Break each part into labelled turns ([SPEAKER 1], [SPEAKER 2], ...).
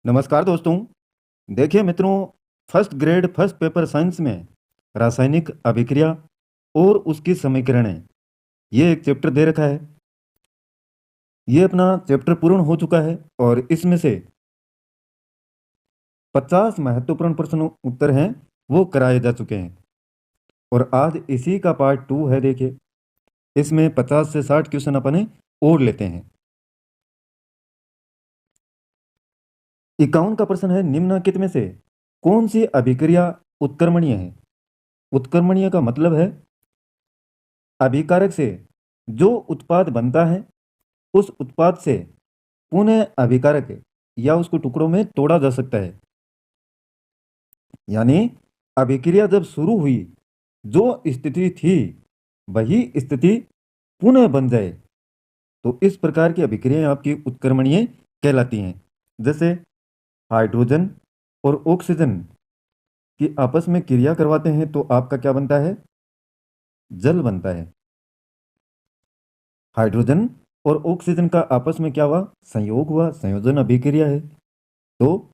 [SPEAKER 1] नमस्कार दोस्तों। देखिए मित्रों, first grade first paper science में रासायनिक अभिक्रिया और उसकी समीकरणें, ये एक चैप्टर दे रखा है। ये अपना चैप्टर पूर्ण हो चुका है और इसमें से 50 महत्वपूर्ण प्रश्न उत्तर हैं वो कराए जा चुके हैं और आज इसी का पार्ट 2 है। देखिए, इसमें 50 से 60 क्वेश्चन अपने और लेते हैं। 51 का प्रश्न है, निम्नलिखित में से कौन सी अभिक्रिया उत्क्रमणीय है। उत्क्रमणीय का मतलब है अभिकारक से जो उत्पाद बनता है उस उत्पाद से पुनः अभिकारक या उसको टुकड़ों में तोड़ा जा सकता है। यानी अभिक्रिया जब शुरू हुई, जो स्थिति थी वही स्थिति पुनः बन जाए, तो इस प्रकार की अभिक्रियाएं आपकी उत्क्रमणीय कहलाती हैं। जैसे हाइड्रोजन और ऑक्सीजन की आपस में क्रिया करवाते हैं तो आपका क्या बनता है? जल बनता है। हाइड्रोजन और ऑक्सीजन का आपस में क्या हुआ? संयोग हुआ, संयोजन अभिक्रिया है, तो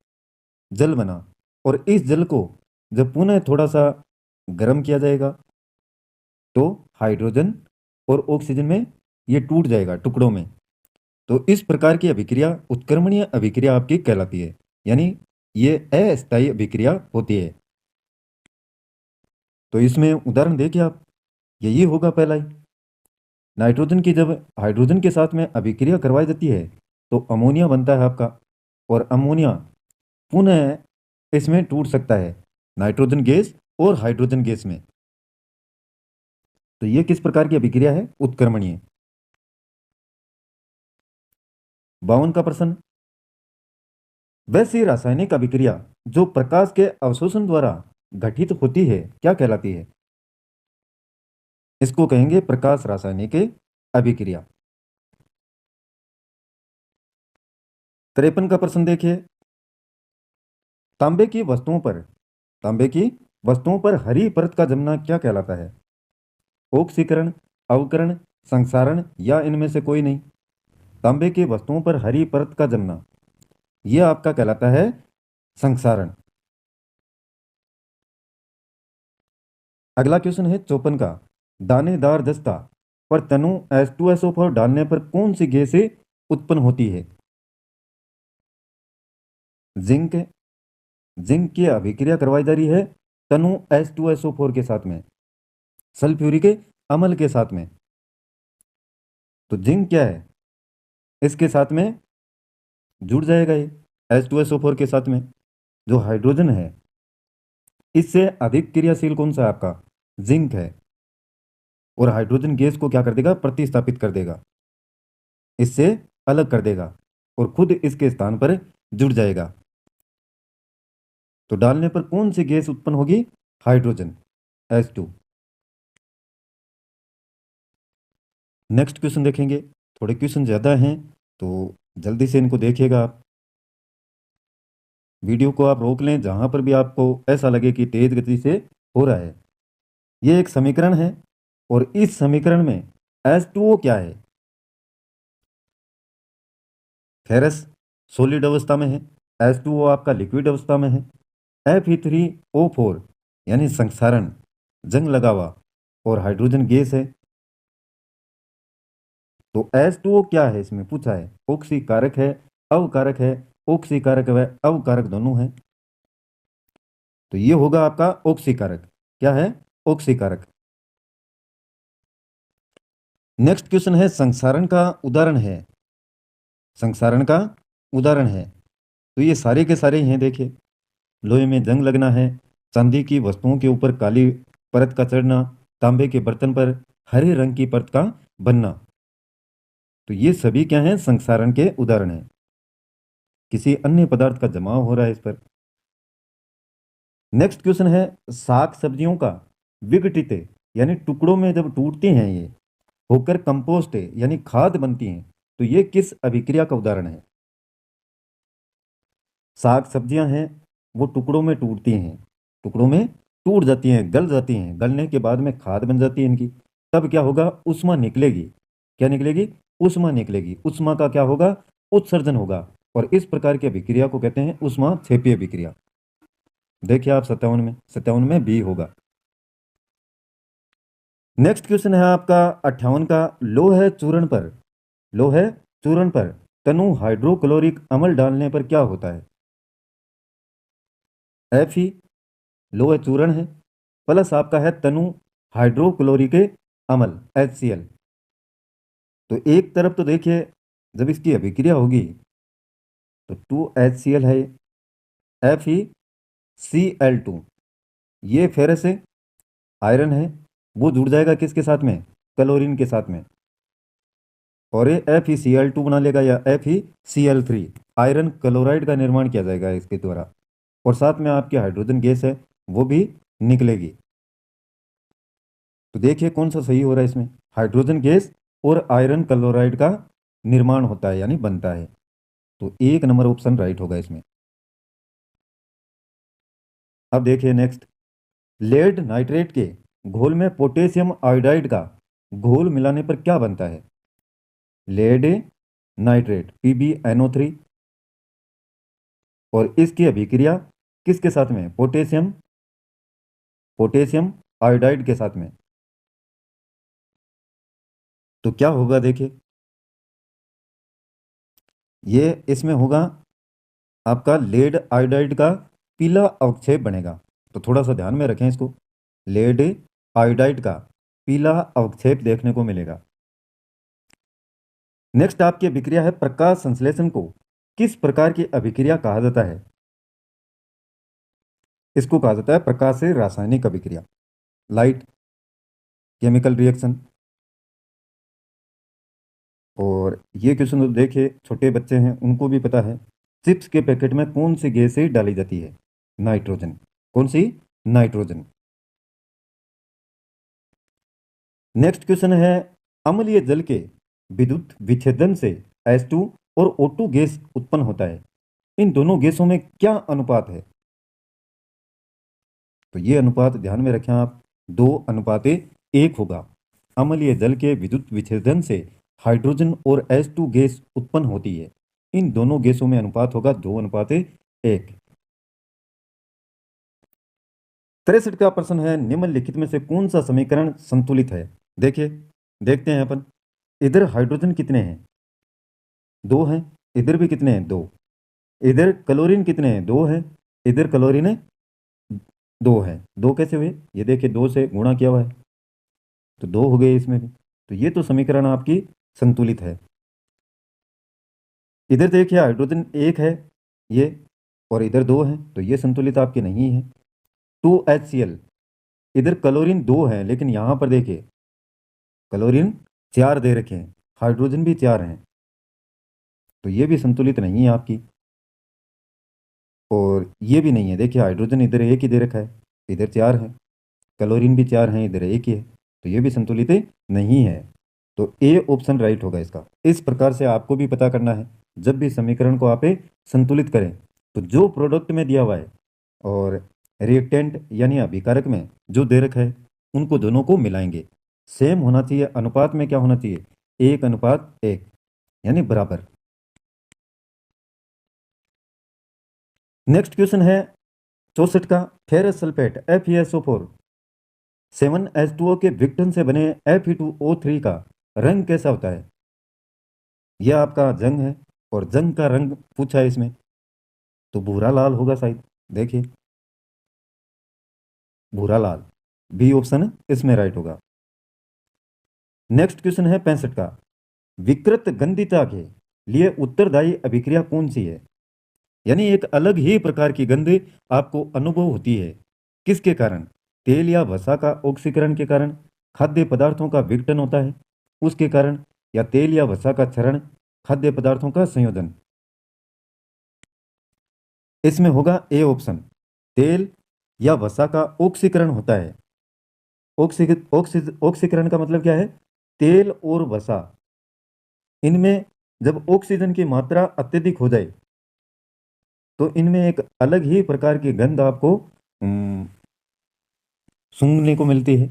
[SPEAKER 1] जल बना। और इस जल को जब पुनः थोड़ा सा गर्म किया जाएगा तो हाइड्रोजन और ऑक्सीजन में ये टूट जाएगा टुकड़ों में। तो इस प्रकार की अभिक्रिया उत्क्रमणीय अभिक्रिया आपकी कहलाती है, यानी ये अस्थायी अभिक्रिया होती है। तो इसमें उदाहरण देखिए आप, यही होगा पहला ही। नाइट्रोजन की जब हाइड्रोजन के साथ में अभिक्रिया करवाई जाती है तो अमोनिया बनता है आपका, और अमोनिया पुनः इसमें टूट सकता है नाइट्रोजन गैस और हाइड्रोजन गैस में। तो ये किस प्रकार की अभिक्रिया है? उत्क्रमणीय। 52 का प्रश्न, वैसी रासायनिक अभिक्रिया जो प्रकाश के अवशोषण द्वारा घटित होती है क्या कहलाती है? इसको कहेंगे प्रकाश रासायनिक अभिक्रिया। 53 का प्रश्न देखिए, तांबे की वस्तुओं पर तांबे की वस्तुओं पर हरी परत का जमना क्या कहलाता है? ऑक्सीकरण, अवकरण, संक्षारण या इनमें से कोई नहीं। तांबे की वस्तुओं पर हरी परत का जमना यह आपका कहलाता है संक्षारण। अगला क्वेश्चन है 54 का, दानेदार दस्ता पर तनु H2SO4 डालने पर कौन सी गैस उत्पन्न होती है? जिंक। जिंक की अभिक्रिया करवाई जा रही है तनु H2SO4 के साथ में, सल्फ्यूरिक अम्ल के साथ में। तो जिंक क्या है? इसके साथ में जुड़ जाएगा ये H2SO4 के साथ में। जो हाइड्रोजन है इससे अधिक क्रियाशील कौन सा है आपका? जिंक है। और हाइड्रोजन गैस को क्या कर देगा? प्रतिस्थापित कर देगा, इससे अलग कर देगा और खुद इसके स्थान पर जुड़ जाएगा। तो डालने पर कौन सी गैस उत्पन्न होगी? Hydrogen, H2। नेक्स्ट क्वेश्चन देखेंगे। थोड़े क्वेश्चन ज़्यादा हैं तो जल्दी से इनको देखिएगा आप। वीडियो को आप रोक लें जहां पर भी आपको ऐसा लगे कि तेज गति से हो रहा है। ये एक समीकरण है और इस समीकरण में H2O क्या है? फेरस सॉलिड अवस्था में है, H2O आपका लिक्विड अवस्था में है। Fe3O4 यानी संक्षारण, जंग लगा हुआ, और हाइड्रोजन गैस है। तो H2O क्या है? इसमें पूछा है ऑक्सीकारक है, अवकारक है। ऑक्सीकारक व अवकारक दोनों है, तो ये होगा आपका ऑक्सीकारक। क्या है? ऑक्सीकारक। नेक्स्ट क्वेश्चन है, संक्षारण का उदाहरण है। संक्षारण का उदाहरण है तो ये सारे के सारे ही हैं। देखिए, लोहे में जंग लगना है, चांदी की वस्तुओं के ऊपर काली परत का चढ़ना, तांबे के बर्तन पर हरे रंग की परत का बनना। तो ये सभी क्या हैं? संक्षारण के उदाहरण हैं। किसी अन्य पदार्थ का जमाव हो रहा है इस पर। नेक्स्ट क्वेश्चन है, साग सब्जियों का विघटित यानी टुकड़ों में जब टूटती हैं ये होकर कंपोस्ट यानी खाद बनती हैं, तो ये किस अभिक्रिया का उदाहरण है? साग सब्जियां हैं वो टुकड़ों में टूटती हैं, टुकड़ों में टूट जाती हैं, गल जाती हैं, गलने के बाद में खाद बन जाती है इनकी। तब क्या होगा? उष्मा निकलेगी। क्या निकलेगी? उष्मा निकलेगी। उष्मा का क्या होगा? उत्सर्जन होगा और इस प्रकार की अभिक्रिया को कहते हैं ऊष्माक्षेपीय अभिक्रिया। देखिए आप 57 में बी होगा। नेक्स्ट क्वेश्चन है आपका 58 का, लोहे चूर्ण पर तनु हाइड्रोक्लोरिक अम्ल डालने पर क्या होता है? Fe लोहे चूर्ण है, प्लस आपका है तनु हाइड्रोक्लोरिक अम्ल HCl। तो एक तरफ तो देखिए जब इसकी अभिक्रिया होगी तो 2HCl है, FeCl2, ये फेरस है, आयरन है, वो जुड़ जाएगा किसके साथ में? क्लोरीन के साथ में, और ये FeCl2 बना लेगा या FeCl3, आयरन क्लोराइड का निर्माण किया जाएगा इसके द्वारा, और साथ में आपकी हाइड्रोजन गैस है वो भी निकलेगी। तो देखिए कौन सा सही हो रहा है इसमें, हाइड्रोजन गैस और आयरन क्लोराइड का निर्माण होता है यानी बनता है, तो 1 नंबर ऑप्शन राइट होगा इसमें। अब देखिए नेक्स्ट, लेड नाइट्रेट के घोल में पोटेशियम आयोडाइड का घोल मिलाने पर क्या बनता है? लेड नाइट्रेट PbNO3, और इसकी अभिक्रिया किसके साथ में? पोटेशियम आयोडाइड के साथ में। तो क्या होगा देखिए, ये इसमें होगा आपका लेड आयोडाइड का पीला अवक्षेप बनेगा। तो थोड़ा सा ध्यान में रखें इसको, लेड आयोडाइड का पीला अवक्षेप देखने को मिलेगा। नेक्स्ट आपकी अभिक्रिया है प्रकाश संश्लेषण को किस प्रकार की अभिक्रिया कहा जाता है? इसको कहा जाता है प्रकाश से रासायनिक अभिक्रिया, लाइट केमिकल रिएक्शन। और ये क्वेश्चन तो देखिए छोटे बच्चे हैं उनको भी पता है, चिप्स के पैकेट में कौन सी गैस डाली जाती है? नाइट्रोजन। कौन सी? नाइट्रोजन। नेक्स्ट क्वेश्चन है, अम्लीय जल के विद्युत विच्छेदन से H2 और O2 गैस उत्पन्न होता है, इन दोनों गैसों में क्या अनुपात है? तो ये अनुपात ध्यान में रखें आप, 2:1 होगा। अम्लीय जल के विद्युत विच्छेदन से हाइड्रोजन और H2 गैस उत्पन्न होती है, इन दोनों गैसों में अनुपात होगा 2:1। 63 का प्रश्न है, निम्नलिखित में से कौन सा समीकरण संतुलित है? देखिए देखते हैं अपन, इधर हाइड्रोजन कितने हैं? 2 हैं, इधर भी कितने हैं? 2। इधर क्लोरीन कितने हैं? 2 हैं, इधर क्लोरीन है 2 है। 2 कैसे हुए? ये देखिए 2 से गुणा किया हुआ है तो 2 हो गए इसमें भी। तो ये तो समीकरण आपकी संतुलित है। इधर देखिए हाइड्रोजन 1 है ये, और इधर 2 है, तो ये संतुलित आपकी नहीं है। 2HCl, इधर क्लोरीन 2 है लेकिन यहाँ पर देखिए क्लोरीन 4 दे रखे हैं, हाइड्रोजन भी 4 हैं, तो ये भी संतुलित नहीं है आपकी। और ये भी नहीं है, देखिए हाइड्रोजन इधर 1 ही दे रखा है, इधर 4 है, क्लोरीन भी 4 हैं, इधर 1 ही है, तो ये भी संतुलित नहीं है। तो ए ऑप्शन राइट होगा इसका। इस प्रकार से आपको भी पता करना है, जब भी समीकरण को आप संतुलित करें तो जो प्रोडक्ट में दिया हुआ है और रिएक्टेंट यानी अभिकारक में जो दे रखा है उनको दोनों को मिलाएंगे, सेम होना चाहिए, अनुपात में क्या होना चाहिए? 1:1 यानी बराबर। नेक्स्ट क्वेश्चन है 64 का, फेरस सल्फेट FeSO4 7H2O के विघटन से बने Fe2O3 का रंग कैसा होता है? यह आपका जंग है, और जंग का रंग पूछा है इसमें, तो भूरा लाल होगा शायद। देखिए भूरा लाल, बी ऑप्शन इसमें राइट होगा। नेक्स्ट क्वेश्चन है 65 का, विकृत गंधिता के लिए उत्तरदायी अभिक्रिया कौन सी है? यानी एक अलग ही प्रकार की गंध आपको अनुभव होती है, किसके कारण? तेल या वसा का ऑक्सीकरण के कारण, खाद्य पदार्थों का विघटन होता है उसके कारण, या तेल या वसा का क्षरण, खाद्य पदार्थों का संयोजन। इसमें होगा ए ऑप्शन, तेल या वसा का ऑक्सीकरण होता है। ऑक्सीकरण का मतलब क्या है? तेल और वसा, इनमें जब ऑक्सीजन की मात्रा अत्यधिक हो जाए तो इनमें एक अलग ही प्रकार की गंध आपको सूंघने को मिलती है,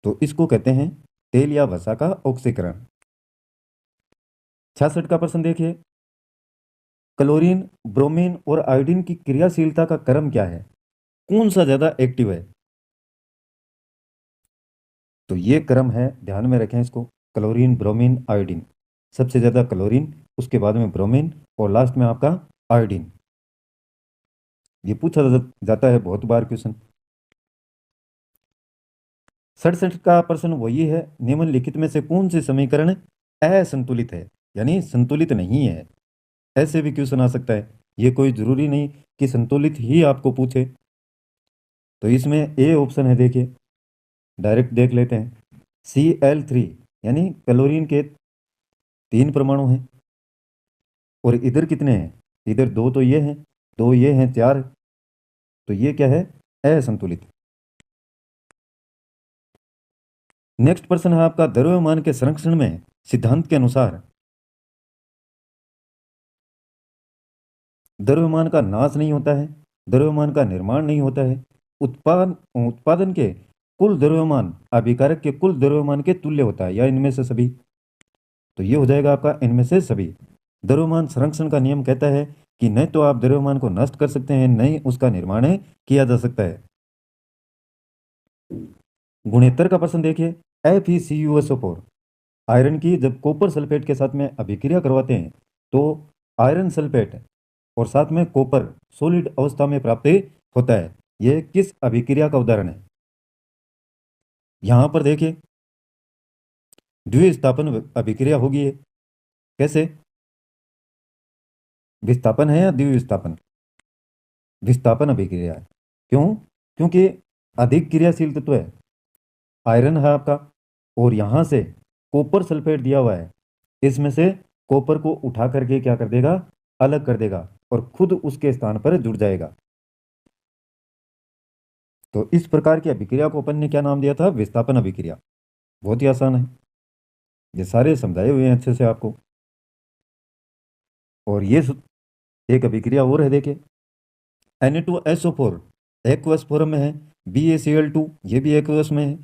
[SPEAKER 1] तो इसको कहते हैं तेल या वसा का ऑक्सीकरण। 66 का प्रश्न देखिए, क्लोरीन, ब्रोमीन और आयोडीन की क्रियाशीलता का क्रम क्या है? कौन सा ज्यादा एक्टिव है? तो ये क्रम है, ध्यान में रखें इसको, क्लोरीन, ब्रोमीन, आयोडीन। सबसे ज्यादा क्लोरीन, उसके बाद में ब्रोमीन और लास्ट में आपका आयोडीन। ये पूछा जाता है बहुत बार क्वेश्चन। 67 का प्रश्न वही है, निम्नलिखित में से कौन से समीकरण असंतुलित है, यानी संतुलित नहीं है। ऐसे भी क्वेश्चन आ सकता है, ये कोई जरूरी नहीं कि संतुलित ही आपको पूछे। तो इसमें ए ऑप्शन है, देखिए डायरेक्ट देख लेते हैं। Cl3 यानी क्लोरीन के 3 परमाणु हैं, और इधर कितने हैं? इधर 2 तो ये हैं, 2 ये हैं, 4। तो ये क्या है? असंतुलित। नेक्स्ट प्रश्न है आपका, द्रव्यमान के संरक्षण में सिद्धांत के अनुसार द्रव्यमान का नाश नहीं होता है, द्रव्यमान का निर्माण नहीं होता है, उत्पादन उत्पादन के कुल द्रव्यमान अभिकारक के कुल द्रव्यमान के तुल्य होता है, या इनमें से सभी। तो ये हो जाएगा आपका इनमें से सभी। द्रव्यमान संरक्षण का नियम कहता है कि नहीं तो आप द्रव्यमान को नष्ट कर सकते हैं, नहीं उसका निर्माण किया जा सकता है। गुणोत्तर का प्रश्न देखिए, FeCuSO4 आयरन की जब कॉपर सल्फेट के साथ में अभिक्रिया करवाते हैं तो आयरन सल्फेट और साथ में कॉपर सॉलिड अवस्था में प्राप्त होता है। यह किस अभिक्रिया का उदाहरण है? यहां पर देखिए, द्विस्थापन अभिक्रिया होगी है। कैसे? विस्थापन है या द्विविस्थापन? विस्थापन अभिक्रिया है। क्यों? क्योंकि अधिक क्रियाशील तत्व है, आयरन है आपका, और यहां से कॉपर सल्फेट दिया हुआ है। इसमें से कॉपर को उठा करके क्या कर देगा? अलग कर देगा, और खुद उसके स्थान पर जुड़ जाएगा। तो इस प्रकार की अभिक्रिया को अपन ने क्या नाम दिया था? विस्थापन अभिक्रिया। बहुत ही आसान है, ये सारे समझाए हुए हैं अच्छे से आपको। और ये एक अभिक्रिया और है, देखिए Na2SO4 एक्वस फॉर्म में है, BaCl2 ये भी एक्वस में है,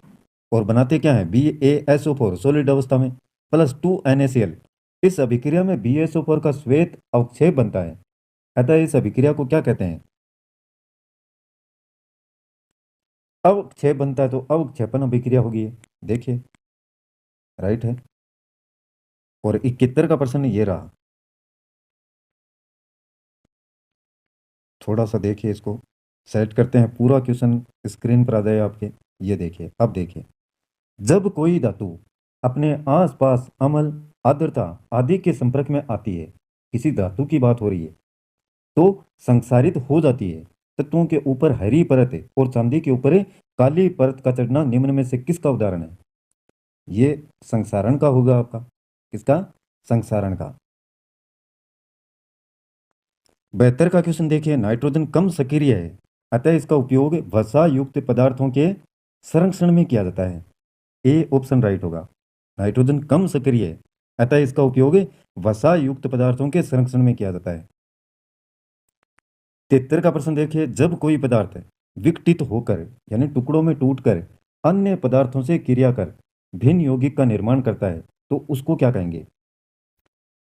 [SPEAKER 1] और बनाते क्या है? BaSO4 सॉलिड अवस्था में प्लस 2NaCl। इस अभिक्रिया में BaSO4 का श्वेत अवक्षेप बनता है, अतः इस अभिक्रिया को क्या कहते हैं? अवक्षेप बनता है, तो अवक्षेपण अभिक्रिया होगी। देखिए राइट है। और 71 का प्रश्न ये रहा, थोड़ा सा देखिए इसको, सेट करते हैं, पूरा क्वेश्चन स्क्रीन पर आ जाए आपके। ये देखिए, अब देखिए, जब कोई धातु अपने आसपास अम्ल, आर्द्रता आदि के संपर्क में आती है, किसी धातु की बात हो रही है, तो संक्षारित हो जाती है। तत्वों के ऊपर हरी परत और चांदी के ऊपर काली परत का चढ़ना निम्न में से किसका उदाहरण है? ये संक्षारण का होगा आपका। किसका? संक्षारण का। 72 का क्वेश्चन देखिए, नाइट्रोजन कम सक्रिय है, अतः इसका उपयोग वसा युक्त पदार्थों के संरक्षण में किया जाता है। ए ऑप्शन राइट होगा, नाइट्रोजन कम सक्रिय है, अतः इसका उपयोग वसा युक्त पदार्थों के संरक्षण में किया जाता है। 73 का प्रश्न देखिए, जब कोई पदार्थ विघटित होकर यानी टुकड़ों में टूटकर अन्य पदार्थों से क्रिया कर भिन्न यौगिक का निर्माण करता है, तो उसको क्या कहेंगे?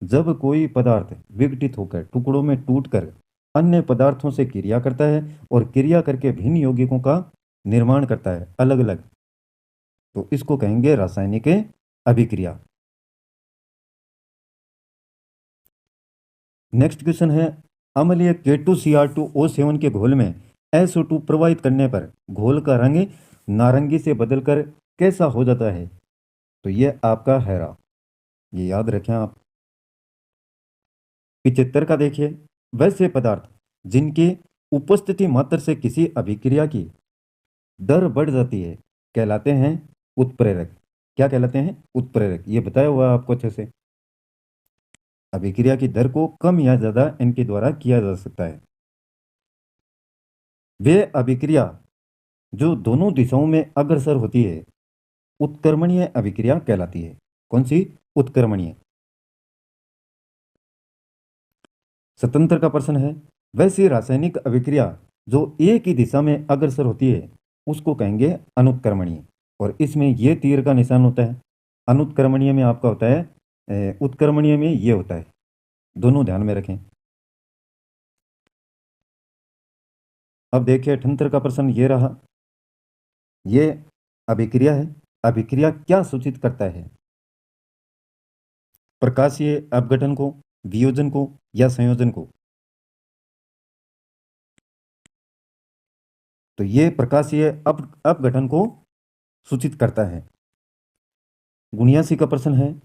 [SPEAKER 1] जब कोई पदार्थ विघटित होकर टुकड़ों में टूटकर अन्य पदार्थों से क्रिया करता है और क्रिया करके भिन्न यौगिकों का निर्माण करता है अलग अलग, तो इसको कहेंगे रासायनिक अभिक्रिया। नेक्स्ट क्वेश्चन है, अम्लीय K2Cr2O7 के घोल में SO2 प्रवाहित करने पर घोल का रंग नारंगी से बदलकर कैसा हो जाता है? तो ये आपका हैरा, ये याद रखें आप। 75 का देखिए, वैसे पदार्थ जिनकी उपस्थिति मात्र से किसी अभिक्रिया की दर बढ़ जाती है कहलाते हैं उत्प्रेरक। क्या कहलाते हैं? उत्प्रेरक। ये बताया हुआ है आपको अच्छे से। अभिक्रिया की दर को कम या ज्यादा इनके द्वारा किया जा सकता है। वे अभिक्रिया जो दोनों दिशाओं में अग्रसर होती है उत्क्रमणीय अभिक्रिया कहलाती है। कौन सी? उत्क्रमणीय। 77 का प्रश्न है, वैसी रासायनिक अभिक्रिया जो एक ही दिशा में अग्रसर होती है उसको कहेंगे अनुत्क्रमणीय, और इसमें ये तीर का निशान होता है। अनुत्क्रमणीय में आपका होता है उत्क्रमणीय में ये होता है, दोनों ध्यान में रखें। अब देखिए 78 का प्रश्न ये रहा, ये अभिक्रिया है। अभिक्रिया क्या सूचित करता है? प्रकाशीय अपघटन को, वियोजन को या संयोजन को? तो ये प्रकाशीय अपघटन को सूचित करता है। 79 का प्रश्न है,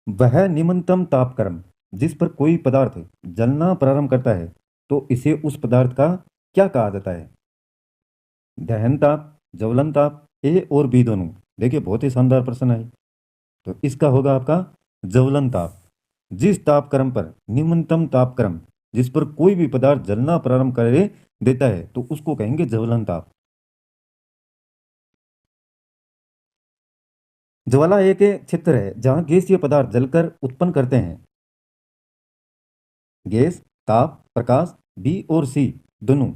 [SPEAKER 1] वह निम्नतम तापक्रम जिस पर कोई पदार्थ जलना प्रारंभ करता है तो इसे उस पदार्थ का क्या कहा जाता है? दहन ताप, ज्वलन ताप, ए और बी दोनों। देखिए बहुत ही शानदार प्रश्न है। तो इसका होगा आपका ज्वलन ताप। जिस तापक्रम पर, निम्नतम तापक्रम जिस पर कोई भी पदार्थ जलना प्रारंभ कर देता है तो उसको कहेंगे ज्वलन ताप। ज्वाला एक क्षेत्र है जहां गैसीय पदार्थ जलकर उत्पन्न करते हैं गैस, ताप, प्रकाश, बी और सी दोनों।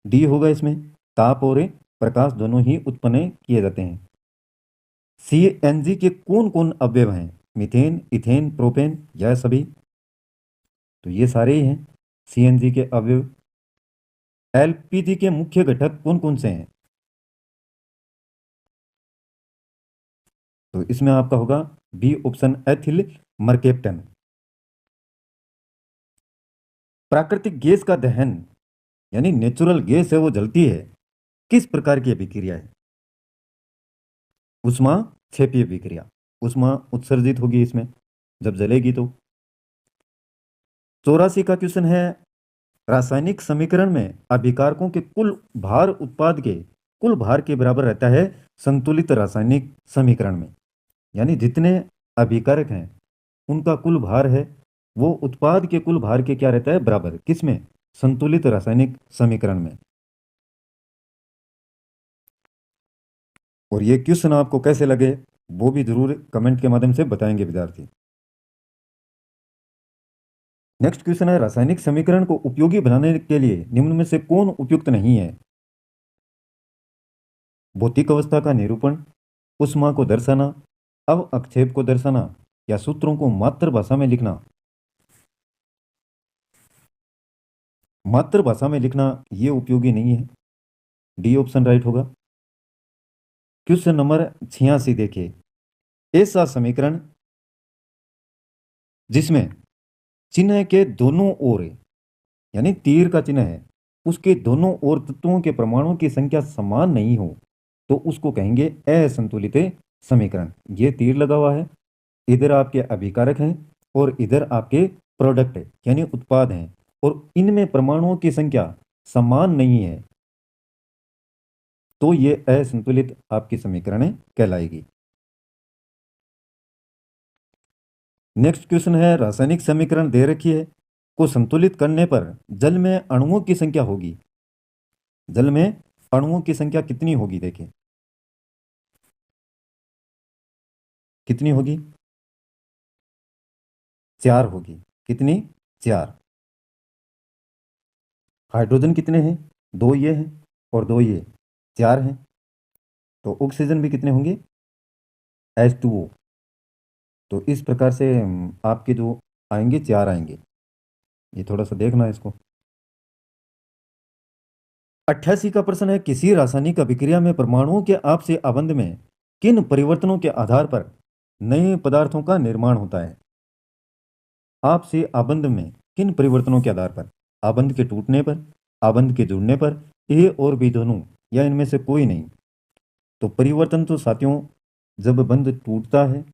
[SPEAKER 1] डी होगा इसमें, ताप और प्रकाश दोनों ही उत्पन्न किए जाते हैं। सीएनजी के कौन कौन अवयव हैं? मीथेन, इथेन, प्रोपेन या सभी? तो ये सारे ही हैं सीएनजी के अवयव। एलपीजी के मुख्य घटक कौन कौन से हैं? तो इसमें आपका होगा बी ऑप्शन, एथिल मर्केप्टन। प्राकृतिक गैस का दहन यानी नेचुरल गैस है वो जलती है, किस प्रकार की अभिक्रिया है? उष्मा क्षेपीय अभिक्रिया। उष्मा उत्सर्जित होगी इसमें जब जलेगी तो। 84 का क्वेश्चन है, रासायनिक समीकरण में अभिकारकों के कुल भार उत्पाद के कुल भार के बराबर रहता है संतुलित रासायनिक समीकरण में। यानी जितने अभिकारक हैं उनका कुल भार है वो उत्पाद के कुल भार के क्या रहता है? बराबर। किसमें? संतुलित रासायनिक समीकरण में। और ये क्वेश्चन आपको कैसे लगे वो भी जरूर कमेंट के माध्यम से बताएंगे विद्यार्थी। नेक्स्ट क्वेश्चन है, रासायनिक समीकरण को उपयोगी बनाने के लिए निम्न में से कौन उपयुक्त नहीं है? भौतिक अवस्था का निरूपण, उष्मा को दर्शाना, अवक्षेप को दर्शाना या सूत्रों को मातृभाषा में लिखना? मातृभाषा में लिखना ये उपयोगी नहीं है, डी ऑप्शन राइट होगा। क्वेश्चन नंबर 86 देखिए, ऐसा समीकरण जिसमें चिन्ह के दोनों ओर यानी तीर का चिन्ह है उसके दोनों ओर तत्वों के परमाणुओं की संख्या समान नहीं हो तो उसको कहेंगे असंतुलित समीकरण। ये तीर लगा हुआ है, इधर आपके अभिकारक हैं और इधर आपके प्रोडक्ट यानी उत्पाद हैं और इनमें परमाणुओं की संख्या समान नहीं है तो ये असंतुलित आपकी समीकरण कहलाएगी। नेक्स्ट क्वेश्चन है, रासायनिक समीकरण दे रखी है को संतुलित करने पर जल में अणुओं की संख्या होगी। जल में अणुओं की संख्या कितनी होगी? देखिए कितनी होगी? 4 होगी। कितनी? 4। हाइड्रोजन कितने हैं? 2 ये हैं और 2 ये, 4 हैं। तो ऑक्सीजन भी कितने होंगे? H2O। तो इस प्रकार से आपके जो आएंगे 4 आएंगे। ये थोड़ा सा देखना इसको। 88 का प्रश्न है, किसी रासायनिक अभिक्रिया में परमाणुओं के आपसी आबंध में किन परिवर्तनों के आधार पर नए पदार्थों का निर्माण होता है? आपसी आबंध में किन परिवर्तनों के आधार पर? आबंध के टूटने पर, आबंध के जुड़ने पर, ए और बी दोनों या इनमें से कोई नहीं? तो परिवर्तन तो साथियों जब बंध टूटता है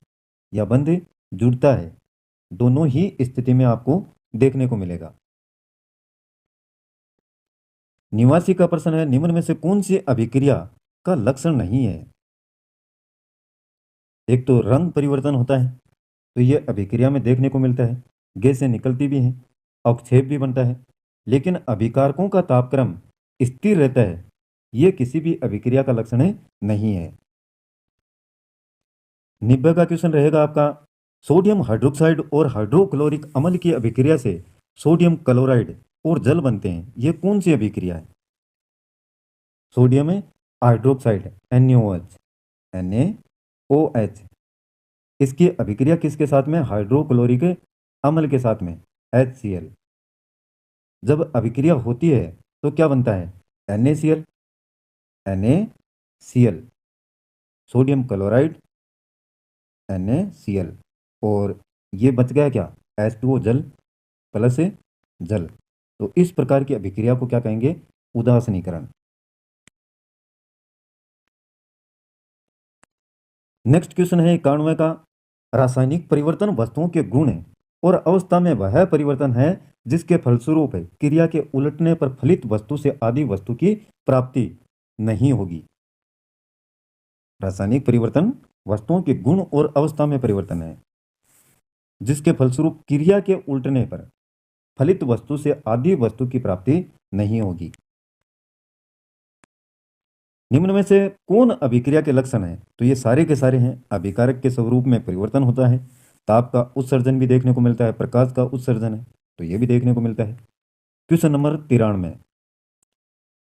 [SPEAKER 1] या बंध जुड़ता है दोनों ही स्थिति में आपको देखने को मिलेगा। 89 का प्रश्न है, निम्न में से कौन सी अभिक्रिया का लक्षण नहीं है? एक तो रंग परिवर्तन होता है तो ये अभिक्रिया में देखने को मिलता है, गैसें निकलती भी हैं, अवक्षेप भी बनता है, लेकिन अभिकारकों का तापक्रम स्थिर रहता है, ये किसी भी अभिक्रिया का लक्षण नहीं है। 90 का क्वेश्चन रहेगा आपका, सोडियम हाइड्रोक्साइड और हाइड्रोक्लोरिक अम्ल की अभिक्रिया से सोडियम क्लोराइड और जल बनते हैं, ये कौन सी अभिक्रिया है? सोडियम हाइड्रोक्साइड NaOH इसकी अभिक्रिया किसके साथ में? हाइड्रोक्लोरिक अम्ल के साथ में, HCl। जब अभिक्रिया होती है तो क्या बनता है? NaCl, NaCl, sodium chloride, NaCl, और ये बच गया क्या? H2O, जल प्लस जल। तो इस प्रकार की अभिक्रिया को क्या कहेंगे? उदासीनीकरण। नेक्स्ट क्वेश्चन है 91 का, रासायनिक परिवर्तन वस्तुओं के गुण और अवस्था में वह परिवर्तन है जिसके फलस्वरूप क्रिया के उलटने पर फलित वस्तु से आदि वस्तु की प्राप्ति नहीं होगी। रासायनिक परिवर्तन वस्तुओं के गुण और अवस्था में परिवर्तन है जिसके फलस्वरूप क्रिया के उलटने पर फलित वस्तु से आदि वस्तु की प्राप्ति नहीं होगी। निम्न में से कौन अभिक्रिया के लक्षण है? तो ये सारे के सारे हैं। अभिकारक के स्वरूप में परिवर्तन होता है, ताप का उत्सर्जन भी देखने को मिलता है, प्रकाश का उत्सर्जन है तो ये भी देखने को मिलता है। क्वेश्चन नंबर 93,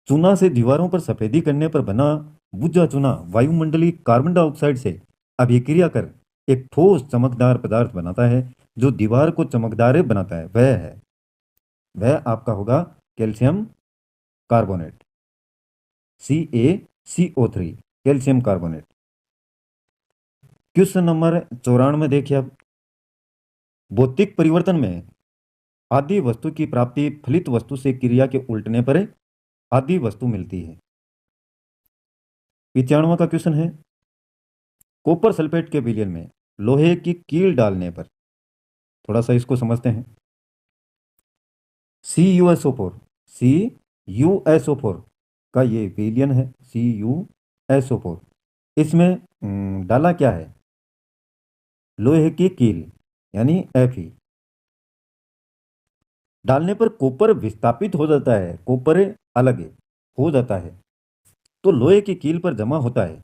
[SPEAKER 1] चूना से दीवारों पर सफेदी करने पर बना बुझा चूना वायुमंडलीय कार्बन डाइऑक्साइड से अभिक्रिया कर एक ठोस चमकदार पदार्थ बनाता है जो दीवार को चमकदार बनाता है। वह आपका होगा calcium carbonate, CaCO3, calcium carbonate. Question number 94 देखिए अब, भौतिक परिवर्तन में आदि वस्तु की प्राप्ति फलित वस्तु से क्रिया के उल्टने पर आदि वस्तु मिलती है। 95 का क्वेश्चन है, कॉपर सल्फेट के विलयन में लोहे की कील डालने पर, थोड़ा सा इसको समझते हैं। CuSO4, CuSO4 का ये विलयन है, CuSO4। इसमें डाला क्या है? लोहे की कील यानी Fe। डालने पर कॉपर विस्थापित हो जाता है, कॉपर अलग हो जाता है तो लोहे की कील पर जमा होता है।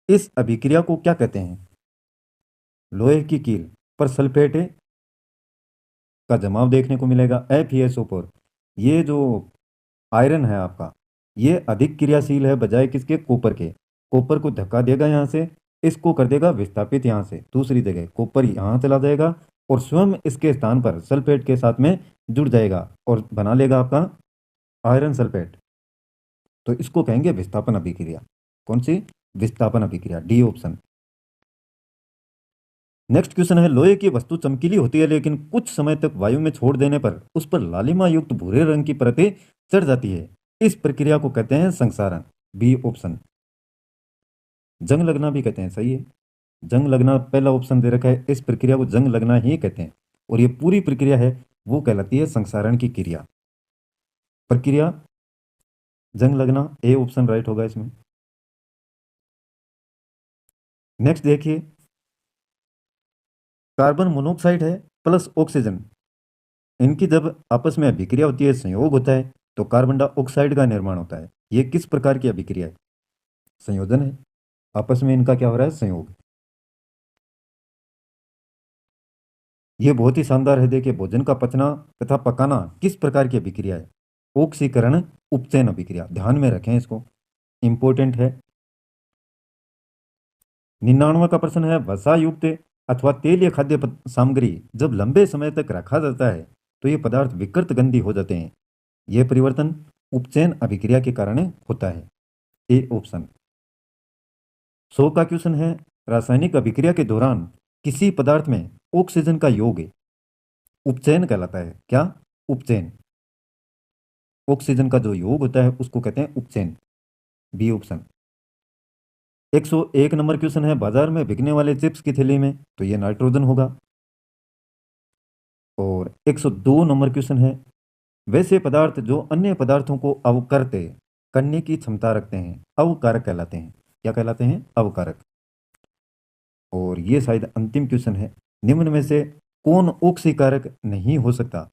[SPEAKER 1] इस अभिक्रिया को क्या कहते हैं? लोहे की कील पर सल्फेट का जमाव देखने को मिलेगा, FeSO4। ये जो आयरन है आपका, ये अधिक क्रियाशील है बजाय किसके? कॉपर के। कॉपर को धक्का देगा यहाँ से, इसको कर देगा विस्थापित यहाँ से दूसरी जगह, कॉपर यहाँ चला जाएगा और स्वयं इसके स्थान पर सल्फेट के साथ में जुड़ जाएगा और बना लेगा आपका आयरन सल्फेट। तो इसको कहेंगे विस्थापन अभिक्रिया। कौन सी? विस्थापन अभिक्रिया, डी ऑप्शन। नेक्स्ट क्वेश्चन है, लोहे की वस्तु चमकीली होती है लेकिन कुछ समय तक वायु में छोड़ देने पर उस पर लालिमा युक्त भूरे रंग की परतें चढ़ जाती है। इस प्रक्रिया को कहते हैं संक्षारण, बी ऑप्शन। जंग लगना भी कहते हैं, सही है। जंग लगना पहला ऑप्शन दे रखा है, इस प्रक्रिया को जंग लगना ही कहते हैं और ये पूरी प्रक्रिया है वो कहलाती है संक्षारण की क्रिया। प्रक्रिया जंग लगना, ए ऑप्शन राइट होगा इसमें। नेक्स्ट देखिए, कार्बन मोनोऑक्साइड है प्लस ऑक्सीजन, इनकी जब आपस में अभिक्रिया होती है, संयोग होता है तो कार्बन डाइऑक्साइड का निर्माण होता है। ये किस प्रकार की अभिक्रिया है? संयोजन है, आपस में इनका क्या हो रहा है? संयोग। ये बहुत ही शानदार है। देखिए, भोजन का पचना तथा पकाना किस प्रकार की अभिक्रिया है? ऑक्सीकरण उपचयन अभिक्रिया, ध्यान में रखें इसको, इंपॉर्टेंट है। 99 का प्रश्न है, वसा युक्त अथवा तेलीय खाद्य सामग्री जब लंबे समय तक रखा जाता है तो ये पदार्थ विकृत गंधी हो जाते हैं। यह परिवर्तन उपचयन अभिक्रिया के कारण होता है, ए ऑप्शन। 100 का क्वेश्चन है, रासायनिक अभिक्रिया के दौरान किसी पदार्थ में ऑक्सीजन का योग उपचयन कहलाता है। क्या? उपचयन। ऑक्सीजन का जो योग होता है उसको कहते हैं उपचयन, बी ऑप्शन। 101 नंबर क्वेश्चन है, बाजार में बिकने वाले चिप्स की थैली में, तो ये नाइट्रोजन होगा। और 102 नंबर क्वेश्चन है, वैसे पदार्थ जो अन्य पदार्थों को अवकरत करने की क्षमता रखते हैं अवकारक कहलाते हैं। क्या कहलाते हैं? अवकारक। और ये शायद अंतिम क्वेश्चन है, निम्न में से कौन ऑक्सीकारक नहीं हो सकता?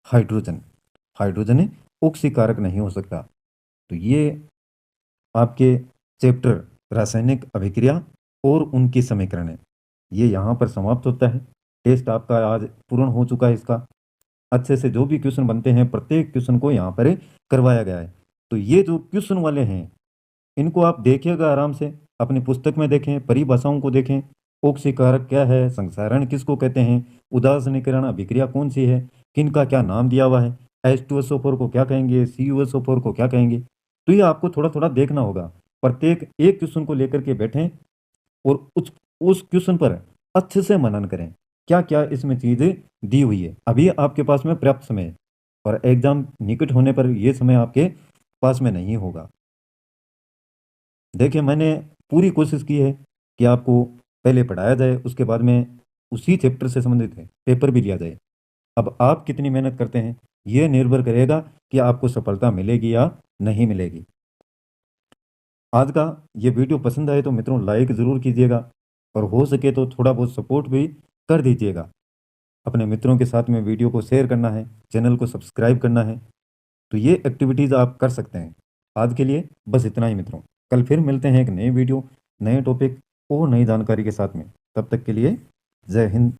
[SPEAKER 1] हाइड्रोजन। हाइड्रोजन ऑक्सीकारक नहीं हो सकता। तो ये आपके चैप्टर रासायनिक अभिक्रिया और उनकी समीकरण है, ये यहाँ पर समाप्त होता है। टेस्ट आपका आज पूर्ण हो चुका है इसका। अच्छे से जो भी क्वेश्चन बनते हैं प्रत्येक क्वेश्चन को यहाँ पर करवाया गया है। तो ये जो क्वेश्चन वाले हैं इनको आप देखिएगा आराम से, अपनी पुस्तक में देखें, परिभाषाओं को देखें, ऑक्सीकारक क्या है, संक्षारण किसको कहते हैं, उदासीनीकरण अभिक्रिया कौन सी है, किनका क्या नाम दिया हुआ है, H2SO4 को क्या कहेंगे, CuSO4 को क्या कहेंगे। तो ये आपको थोड़ा थोड़ा देखना होगा। प्रत्येक एक क्वेश्चन को लेकर के बैठें और उस क्वेश्चन पर अच्छे से मनन करें, क्या क्या इसमें चीजें दी हुई है। अभी आपके पास में पर्याप्त समय है, और एग्जाम निकट होने पर यह समय आपके पास में नहीं होगा। देखिए, मैंने पूरी कोशिश की है कि आपको पहले पढ़ाया जाए, उसके बाद में उसी चैप्टर से संबंधित है पेपर भी लिया जाए। अब आप कितनी मेहनत करते हैं, ये निर्भर करेगा कि आपको सफलता मिलेगी या नहीं मिलेगी। आज का ये वीडियो पसंद आए तो मित्रों लाइक ज़रूर कीजिएगा, और हो सके तो थोड़ा बहुत सपोर्ट भी कर दीजिएगा। अपने मित्रों के साथ में वीडियो को शेयर करना है, चैनल को सब्सक्राइब करना है। तो ये एक्टिविटीज़ आप कर सकते हैं। आज के लिए बस इतना ही मित्रों। कल फिर मिलते हैं एक नए वीडियो, नए टॉपिक और नई जानकारी के साथ में। तब तक के लिए जय हिंद।